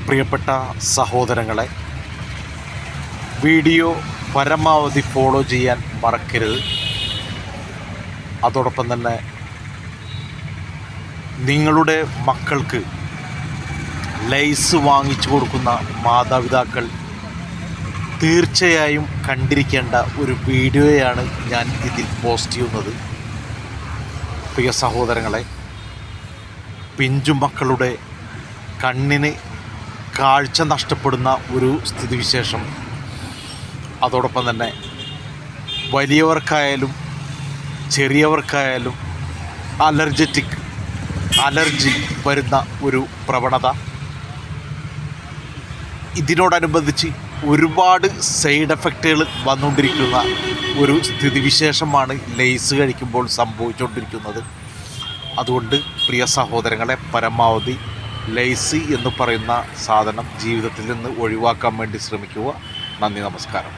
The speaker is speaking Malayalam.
പ്രിയപ്പെട്ട സഹോദരങ്ങളെ, വീഡിയോ പരമാവധി ഫോളോ ചെയ്യാൻ മറക്കരുത്. അതോടൊപ്പം തന്നെ നിങ്ങളുടെ മക്കൾക്ക് ലൈസ് വാങ്ങിച്ചു കൊടുക്കുന്ന മാതാപിതാക്കൾ തീർച്ചയായും കണ്ടിരിക്കേണ്ട ഒരു വീഡിയോയാണ് ഞാൻ ഇതിൽ പോസ്റ്റ് ചെയ്യുന്നത്. പ്രിയ സഹോദരങ്ങളെ, പിഞ്ചുമക്കളുടെ കണ്ണിന് കാഴ്ച നഷ്ടപ്പെടുന്ന ഒരു സ്ഥിതിവിശേഷം, അതോടൊപ്പം തന്നെ വലിയവർക്കായാലും ചെറിയവർക്കായാലും അലർജി വരുന്ന ഒരു പ്രവണത, ഇതിനോടനുബന്ധിച്ച് ഒരുപാട് സൈഡ് എഫക്റ്റുകൾ വന്നുകൊണ്ടിരിക്കുന്ന ഒരു സ്ഥിതിവിശേഷമാണ് ലേസ് കഴിക്കുമ്പോൾ സംഭവിച്ചുകൊണ്ടിരിക്കുന്നത്. അതുകൊണ്ട് പ്രിയ സഹോദരങ്ങളെ, പരമാവധി ലേസ് എന്ന് പറയുന്ന സാധനം ജീവിതത്തിൽ നിന്ന് ഒഴിവാക്കാൻ വേണ്ടി ശ്രമിക്കുക. നന്ദി, നമസ്കാരം.